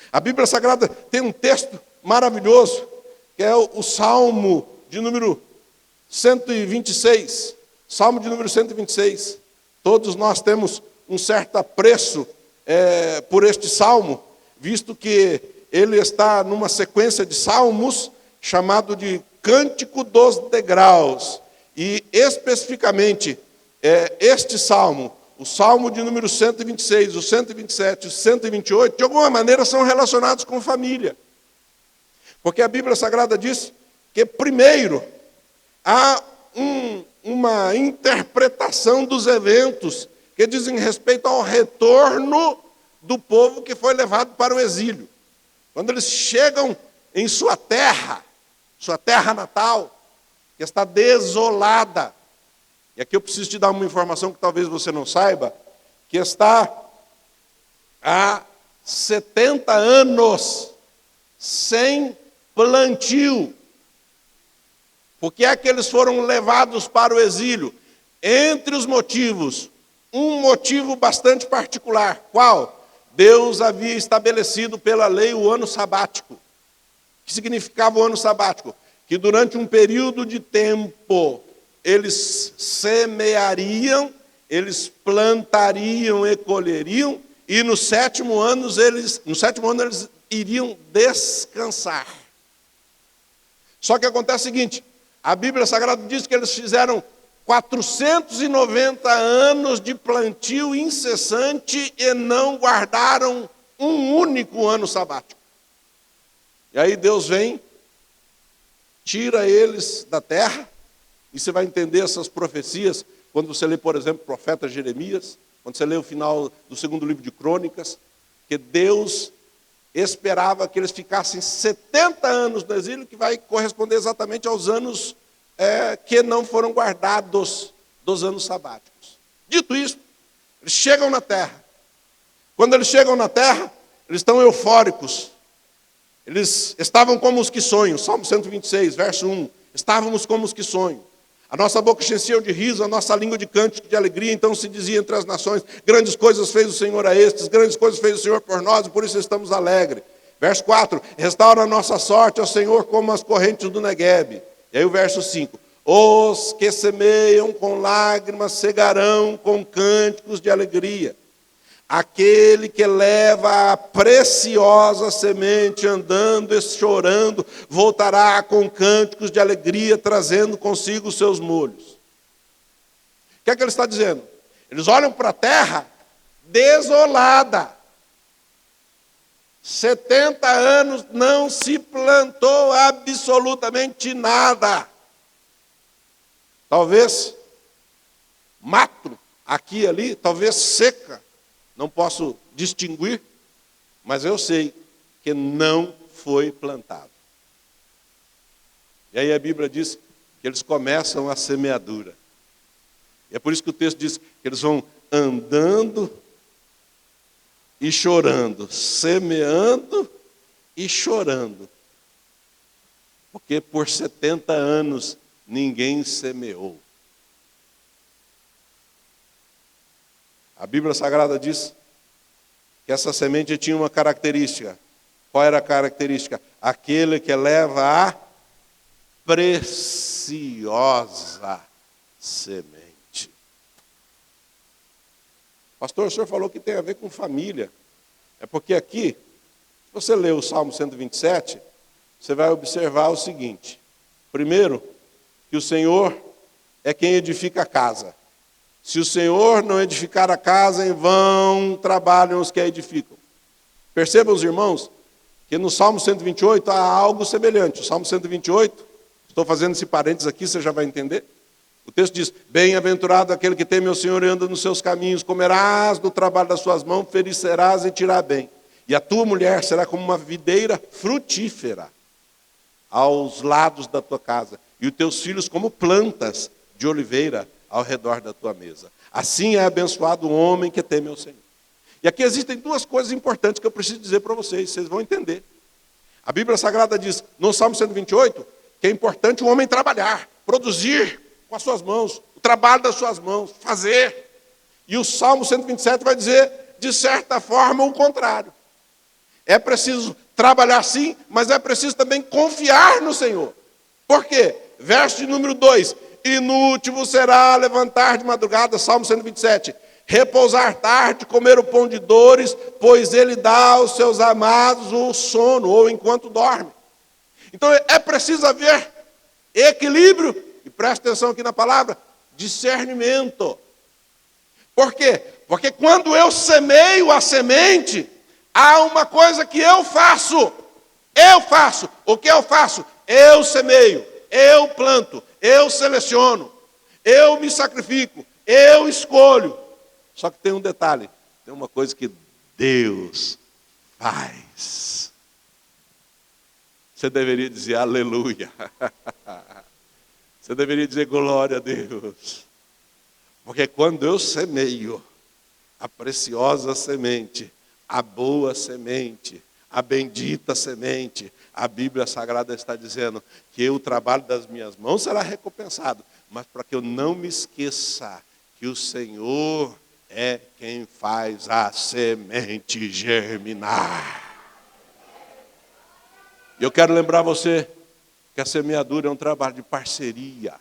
[SPEAKER 1] A Bíblia Sagrada tem um texto maravilhoso, que é o Salmo de número 126. Salmo de número 126. Todos nós temos um certo apreço por este salmo, visto que ele está numa sequência de salmos chamado de Cântico dos Degraus. E especificamente este salmo, o salmo de número 126, o 127, o 128, de alguma maneira são relacionados com família. Porque a Bíblia Sagrada diz que primeiro há uma interpretação dos eventos que dizem respeito ao retorno do povo que foi levado para o exílio. Quando eles chegam em sua terra natal, que está desolada. E aqui eu preciso te dar uma informação que talvez você não saiba, que está há 70 anos sem plantio. Por que é que eles foram levados para o exílio? Entre os motivos, um motivo bastante particular. Qual? Deus havia estabelecido pela lei o ano sabático. O que significava o ano sabático? Que durante um período de tempo, eles semeariam, eles plantariam e colheriam, e no sétimo ano eles iriam descansar. Só que acontece o seguinte, a Bíblia Sagrada diz que eles fizeram 490 anos de plantio incessante e não guardaram um único ano sabático. E aí Deus vem, tira eles da terra, e você vai entender essas profecias quando você lê, por exemplo, o profeta Jeremias, quando você lê o final do segundo livro de Crônicas, que Deus esperava que eles ficassem 70 anos no exílio, que vai corresponder exatamente aos anos que não foram guardados dos anos sabáticos. Dito isso, eles chegam na terra. Quando eles chegam na terra, eles estão eufóricos. Eles estavam como os que sonham. Salmo 126, verso 1. Estávamos como os que sonham. A nossa boca se encheu de riso, a nossa língua de cântico de alegria. Então se dizia entre as nações, grandes coisas fez o Senhor a estes, grandes coisas fez o Senhor por nós, e por isso estamos alegres. Verso 4, restaura a nossa sorte, ó Senhor, como as correntes do Neguebe. E aí o verso 5, os que semeiam com lágrimas cegarão com cânticos de alegria. Aquele que leva a preciosa semente andando e chorando, voltará com cânticos de alegria, trazendo consigo os seus molhos. O que é que ele está dizendo? Eles olham para a terra desolada. 70 anos não se plantou absolutamente nada. Talvez mato aqui e ali, talvez seca. Não posso distinguir, mas eu sei que não foi plantado. E aí a Bíblia diz que eles começam a semeadura. E é por isso que o texto diz que eles vão andando e chorando, semeando e chorando. Porque por 70 anos ninguém semeou. A Bíblia Sagrada diz que essa semente tinha uma característica. Qual era a característica? Aquele que leva a preciosa semente. Pastor, o senhor falou que tem a ver com família. É porque aqui, se você ler o Salmo 127, você vai observar o seguinte. Primeiro, que o Senhor é quem edifica a casa. Se o Senhor não edificar a casa, em vão trabalham os que a edificam. Percebam os irmãos, que no Salmo 128 há algo semelhante. O Salmo 128, estou fazendo esse parênteses aqui, você já vai entender. O texto diz, bem-aventurado aquele que teme ao Senhor e anda nos seus caminhos, comerás do trabalho das suas mãos, feliz serás e te irá bem. E a tua mulher será como uma videira frutífera aos lados da tua casa, e os teus filhos como plantas de oliveira ao redor da tua mesa. Assim é abençoado o homem que teme ao Senhor. E aqui existem duas coisas importantes que eu preciso dizer para vocês vão entender. A Bíblia Sagrada diz, no Salmo 128, que é importante o homem trabalhar, produzir com as suas mãos, o trabalho das suas mãos, fazer. E o Salmo 127 vai dizer, de certa forma, o contrário. É preciso trabalhar sim, mas é preciso também confiar no Senhor. Por quê? Verso de número 2. Inútil vos será levantar de madrugada, Salmo 127. Repousar tarde, comer o pão de dores, pois ele dá aos seus amados o sono, ou enquanto dorme. Então é preciso haver equilíbrio, e presta atenção aqui na palavra, discernimento. Por quê? Porque quando eu semeio a semente, há uma coisa que eu faço. O que eu faço? Eu semeio, eu planto, eu seleciono, eu me sacrifico, eu escolho. Só que tem um detalhe, tem uma coisa que Deus faz. Você deveria dizer aleluia. Você deveria dizer glória a Deus. Porque quando eu semeio a preciosa semente, a boa semente, a bendita semente, a Bíblia Sagrada está dizendo que o trabalho das minhas mãos será recompensado. Mas para que eu não me esqueça que o Senhor é quem faz a semente germinar. E eu quero lembrar você que a semeadura é um trabalho de parceria.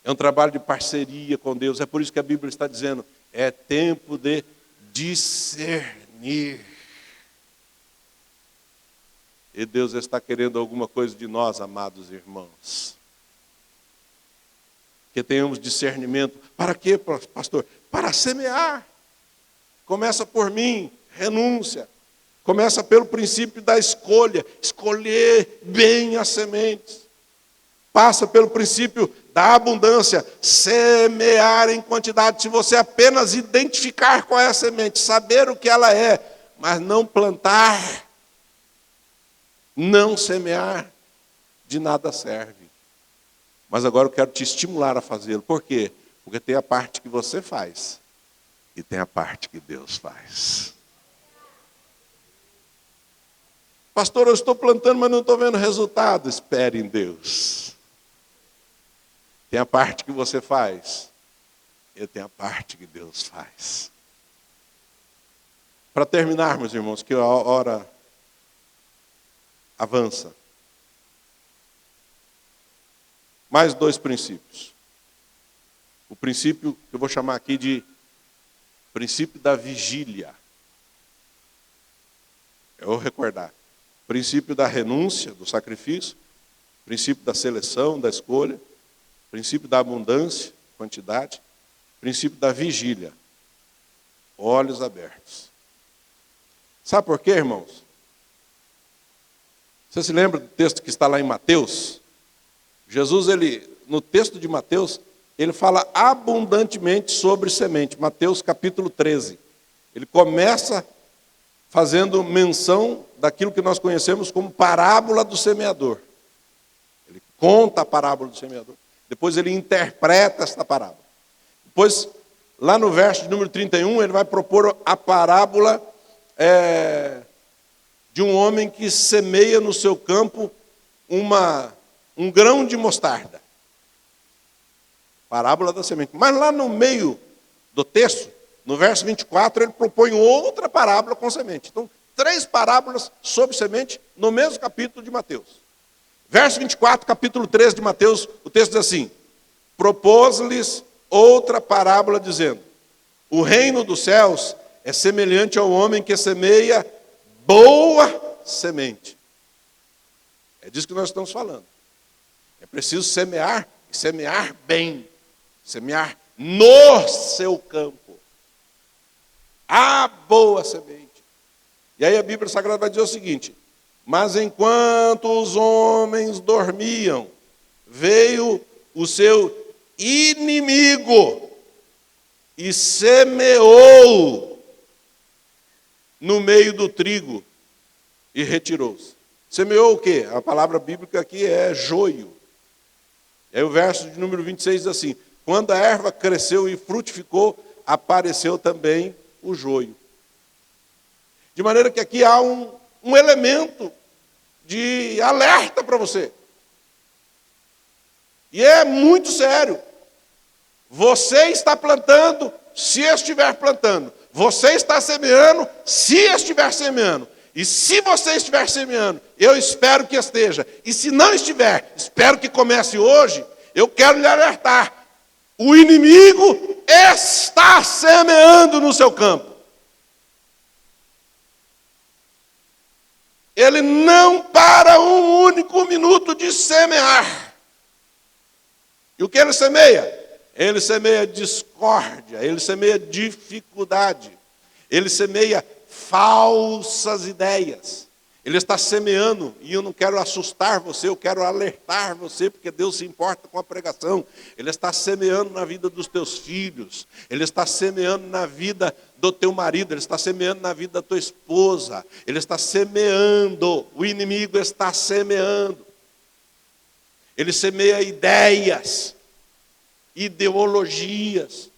[SPEAKER 1] É um trabalho de parceria com Deus. É por isso que a Bíblia está dizendo, é tempo de discernir. E Deus está querendo alguma coisa de nós, amados irmãos. Que tenhamos discernimento. Para quê, pastor? Para semear. Começa por mim, renúncia. Começa pelo princípio da escolha. Escolher bem as sementes. Passa pelo princípio da abundância. Semear em quantidade. Se você apenas identificar qual é a semente, saber o que ela é, mas não plantar, não semear, de nada serve. Mas agora eu quero te estimular a fazê-lo. Por quê? Porque tem a parte que você faz e tem a parte que Deus faz. Pastor, eu estou plantando, mas não estou vendo resultado. Espere em Deus. Tem a parte que você faz e tem a parte que Deus faz. Para terminarmos, irmãos, que a hora avança. Mais 2 princípios. O princípio que eu vou chamar aqui de princípio da vigília. Eu vou recordar. Princípio da renúncia, do sacrifício. Princípio da seleção, da escolha. Princípio da abundância, quantidade. Princípio da vigília. Olhos abertos. Sabe por quê, irmãos? Você se lembra do texto que está lá em Mateus? Jesus, no texto de Mateus, ele fala abundantemente sobre semente. Mateus capítulo 13. Ele começa fazendo menção daquilo que nós conhecemos como parábola do semeador. Ele conta a parábola do semeador. Depois ele interpreta esta parábola. Depois, lá no verso de número 31, ele vai propor a parábola de um homem que semeia no seu campo um grão de mostarda. Parábola da semente. Mas lá no meio do texto, no verso 24, ele propõe outra parábola com semente. Então, 3 parábolas sobre semente no mesmo capítulo de Mateus. Verso 24, capítulo 13 de Mateus, o texto diz assim: propôs-lhes outra parábola dizendo: o reino dos céus é semelhante ao homem que semeia boa semente. É disso que nós estamos falando. É preciso semear, e semear bem. Semear no seu campo. A boa semente. E aí a Bíblia Sagrada vai dizer o seguinte: mas enquanto os homens dormiam, veio o seu inimigo e semeou no meio do trigo e retirou-se. Semeou o quê? A palavra bíblica aqui é joio. E aí o verso de número 26 diz assim: quando a erva cresceu e frutificou, apareceu também o joio. De maneira que aqui há um elemento de alerta para você. E é muito sério. Você está plantando, se estiver plantando. Você está semeando, se estiver semeando. E se você estiver semeando, eu espero que esteja. E se não estiver, espero que comece hoje. Eu quero lhe alertar. O inimigo está semeando no seu campo. Ele não para um único minuto de semear. E o que ele semeia? Ele semeia discórdia, ele semeia dificuldade, ele semeia falsas ideias. Ele está semeando, e eu não quero assustar você, eu quero alertar você, porque Deus se importa com a pregação. Ele está semeando na vida dos teus filhos, ele está semeando na vida do teu marido, ele está semeando na vida da tua esposa, ele está semeando, o inimigo está semeando. Ele semeia ideias, ideologias.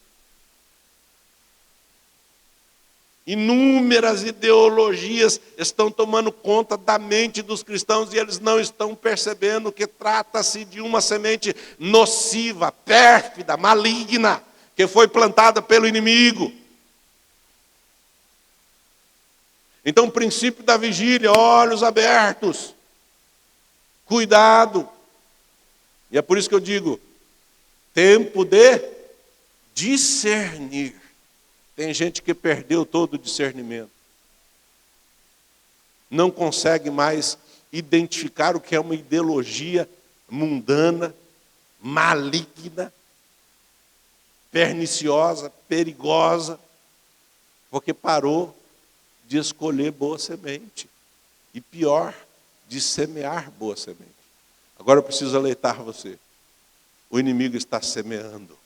[SPEAKER 1] Inúmeras ideologias estão tomando conta da mente dos cristãos e eles não estão percebendo que trata-se de uma semente nociva, pérfida, maligna, que foi plantada pelo inimigo. Então, o princípio da vigília, olhos abertos, cuidado. E é por isso que eu digo, tempo de discernir. Tem gente que perdeu todo o discernimento. Não consegue mais identificar o que é uma ideologia mundana, maligna, perniciosa, perigosa, porque parou de escolher boa semente. E pior, de semear boa semente. Agora eu preciso alertar você. O inimigo está semeando.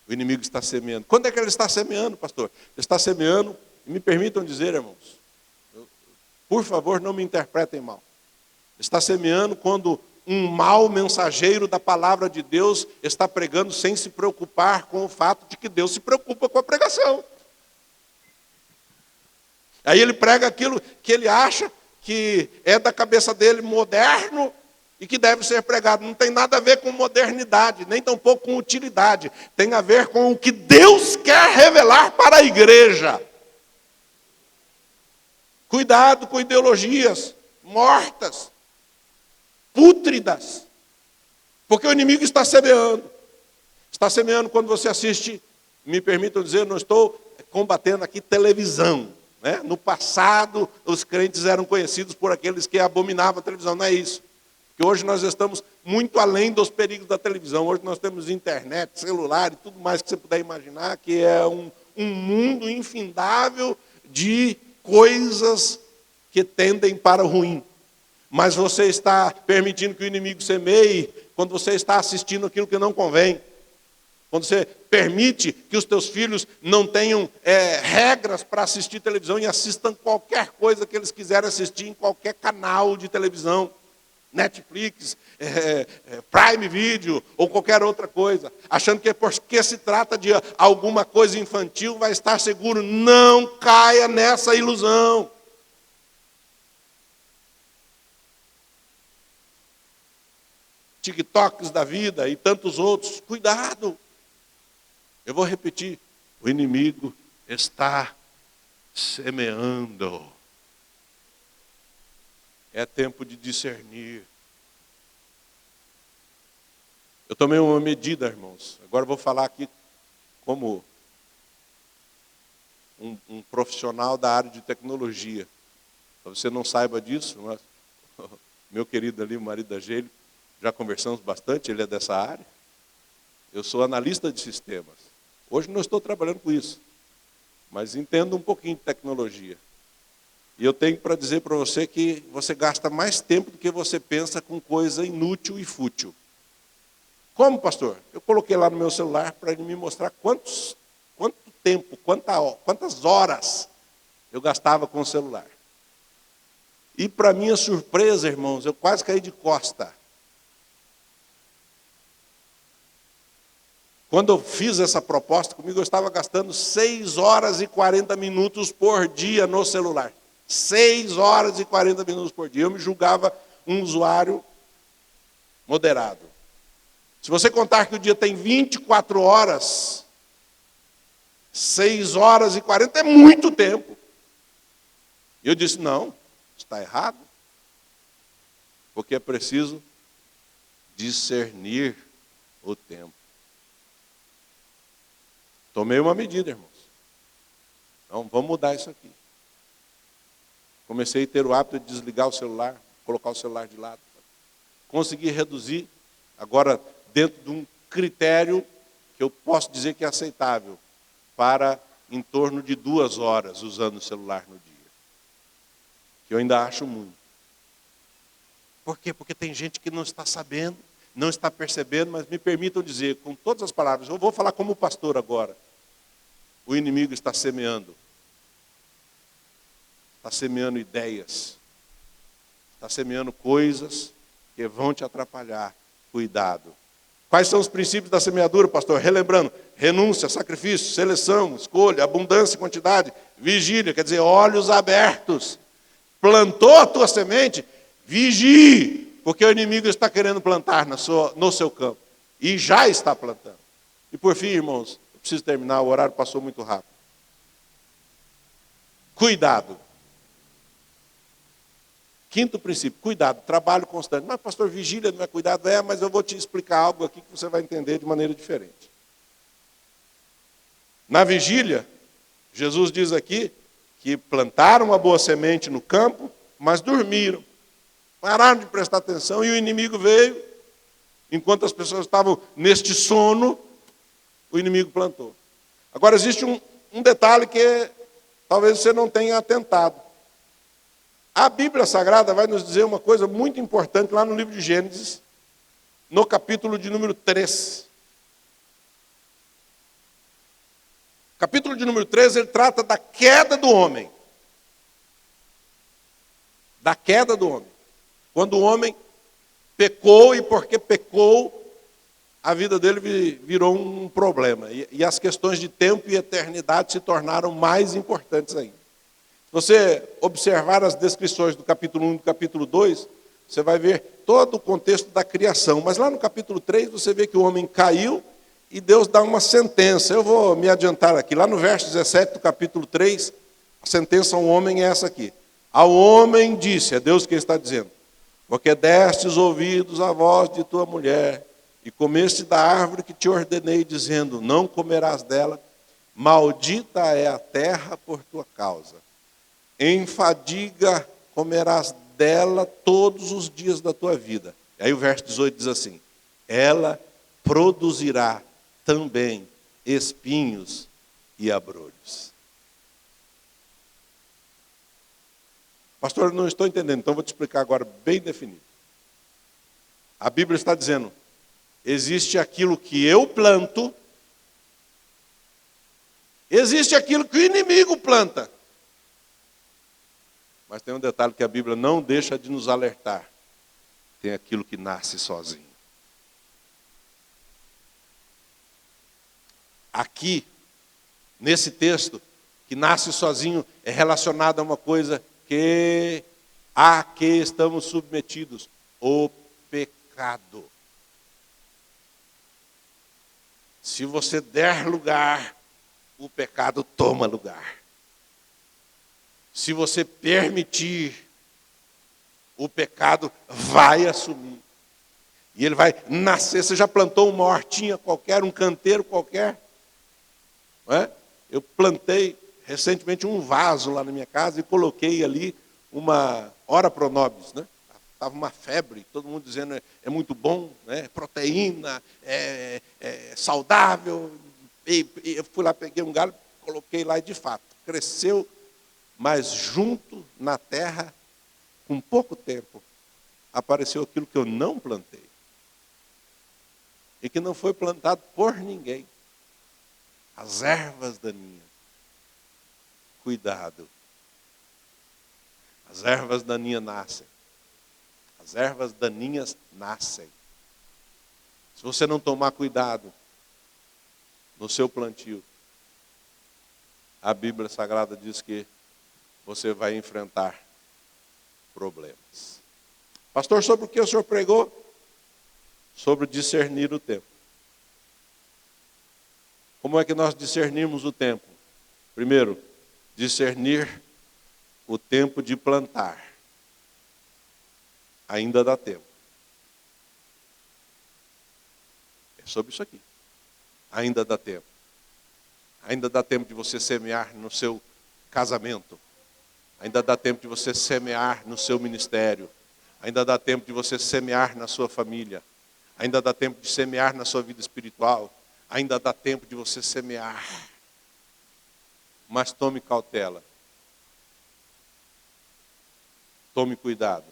[SPEAKER 1] O inimigo está semeando. Quando é que ele está semeando, pastor? Ele está semeando, e me permitam dizer, irmãos, por favor, não me interpretem mal. Ele está semeando quando um mau mensageiro da palavra de Deus está pregando sem se preocupar com o fato de que Deus se preocupa com a pregação. Aí ele prega aquilo que ele acha que é da cabeça dele moderno, e que deve ser pregado. Não tem nada a ver com modernidade, nem tampouco com utilidade. Tem a ver com o que Deus quer revelar para a igreja. Cuidado com ideologias mortas, pútridas. Porque o inimigo está semeando. Está semeando quando você assiste, me permitam dizer, não estou combatendo aqui televisão. Né? No passado, os crentes eram conhecidos por aqueles que abominavam a televisão. Não é isso. Porque hoje nós estamos muito além dos perigos da televisão. Hoje nós temos internet, celular e tudo mais que você puder imaginar, que é um mundo infindável de coisas que tendem para o ruim. Mas você está permitindo que o inimigo semeie quando você está assistindo aquilo que não convém. Quando você permite que os teus filhos não tenham regras para assistir televisão e assistam qualquer coisa que eles quiserem assistir em qualquer canal de televisão. Netflix, Prime Video ou qualquer outra coisa. Achando que porque se trata de alguma coisa infantil vai estar seguro. Não caia nessa ilusão. TikToks da vida e tantos outros. Cuidado. Eu vou repetir. O inimigo está semeando. É tempo de discernir. Eu tomei uma medida, irmãos. Agora eu vou falar aqui como um profissional da área de tecnologia. Talvez você não saiba disso, mas meu querido ali, o marido da Gêlio, já conversamos bastante, ele é dessa área. Eu sou analista de sistemas. Hoje não estou trabalhando com isso, mas entendo um pouquinho de tecnologia. E eu tenho para dizer para você que você gasta mais tempo do que você pensa com coisa inútil e fútil. Como, pastor? Eu coloquei lá no meu celular para ele me mostrar quanto tempo, quantas horas eu gastava com o celular. E para minha surpresa, irmãos, eu quase caí de costa. Quando eu fiz essa proposta comigo, eu estava gastando 6 horas e 40 minutos por dia no celular. 6 horas e 40 minutos por dia. Eu me julgava um usuário moderado. Se você contar que o dia tem 24 horas, 6 horas e 40 é muito tempo. E eu disse, não, está errado. Porque é preciso discernir o tempo. Tomei uma medida, irmãos. Então, vamos mudar isso aqui. Comecei a ter o hábito de desligar o celular, colocar o celular de lado. Consegui reduzir, agora dentro de um critério que eu posso dizer que é aceitável, para em torno de 2 horas usando o celular no dia. Que eu ainda acho muito. Por quê? Porque tem gente que não está sabendo, não está percebendo, mas me permitam dizer, com todas as palavras, eu vou falar como pastor agora. O inimigo está semeando. Está semeando ideias. Está semeando coisas que vão te atrapalhar. Cuidado. Quais são os princípios da semeadura, pastor? Relembrando, renúncia, sacrifício, seleção, escolha, abundância, quantidade, vigília, quer dizer, olhos abertos. Plantou a tua semente, vigie, porque o inimigo está querendo plantar no seu campo. E já está plantando. E por fim, irmãos, eu preciso terminar, o horário passou muito rápido. Cuidado. Quinto princípio, cuidado, trabalho constante. Mas, pastor, vigília não é cuidado? Mas eu vou te explicar algo aqui que você vai entender de maneira diferente. Na vigília, Jesus diz aqui que plantaram uma boa semente no campo, mas dormiram. Pararam de prestar atenção e o inimigo veio. Enquanto as pessoas estavam neste sono, o inimigo plantou. Agora, existe um detalhe que talvez você não tenha atentado. A Bíblia Sagrada vai nos dizer uma coisa muito importante lá no livro de Gênesis, no capítulo de número 3. O capítulo de número 3, ele trata da queda do homem. Da queda do homem. Quando o homem pecou e porque pecou, a vida dele virou um problema. E as questões de tempo e eternidade se tornaram mais importantes ainda. Se você observar as descrições do capítulo 1 e do capítulo 2, você vai ver todo o contexto da criação. Mas lá no capítulo 3, você vê que o homem caiu e Deus dá uma sentença. Eu vou me adiantar aqui. Lá no verso 17 do capítulo 3, a sentença ao homem é essa aqui. Ao homem disse, é Deus quem está dizendo, porque destes ouvidos à voz de tua mulher, e comeste da árvore que te ordenei, dizendo, não comerás dela, maldita é a terra por tua causa. Em fadiga comerás dela todos os dias da tua vida. E aí o verso 18 diz assim, ela produzirá também espinhos e abrolhos. Pastor, não estou entendendo, então vou te explicar agora bem definido. A Bíblia está dizendo, existe aquilo que eu planto, existe aquilo que o inimigo planta. Mas tem um detalhe que a Bíblia não deixa de nos alertar. Tem aquilo que nasce sozinho. Aqui, nesse texto, que nasce sozinho, é relacionado a uma coisa a que estamos submetidos, o pecado. Se você der lugar, o pecado toma lugar. Se você permitir, o pecado vai assumir. E ele vai nascer. Você já plantou uma hortinha qualquer, um canteiro qualquer? Não é? Eu plantei recentemente um vaso lá na minha casa e coloquei ali uma ora pro nobis, né? Estava uma febre, todo mundo dizendo é muito bom, né? Proteína, é saudável. E eu fui lá, peguei um galho, coloquei lá e de fato, cresceu, mas junto na terra, com pouco tempo, apareceu aquilo que eu não plantei. E que não foi plantado por ninguém. As ervas daninhas. Cuidado. As ervas daninhas nascem. As ervas daninhas nascem. Se você não tomar cuidado no seu plantio, a Bíblia Sagrada diz que você vai enfrentar problemas. Pastor, sobre o que o senhor pregou? Sobre discernir o tempo. Como é que nós discernimos o tempo? Primeiro, discernir o tempo de plantar. Ainda dá tempo. É sobre isso aqui. Ainda dá tempo. Ainda dá tempo de você semear no seu casamento. Ainda dá tempo de você semear no seu ministério. Ainda dá tempo de você semear na sua família. Ainda dá tempo de semear na sua vida espiritual. Ainda dá tempo de você semear. Mas tome cautela. Tome cuidado.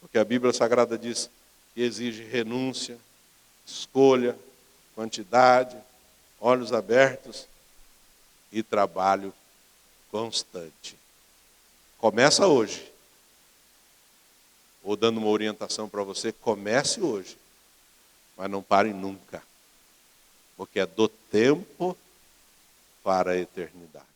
[SPEAKER 1] Porque a Bíblia Sagrada diz que exige renúncia, escolha, quantidade, olhos abertos e trabalho constante. Começa hoje. Ou dando uma orientação para você, comece hoje. Mas não pare nunca. Porque é do tempo para a eternidade.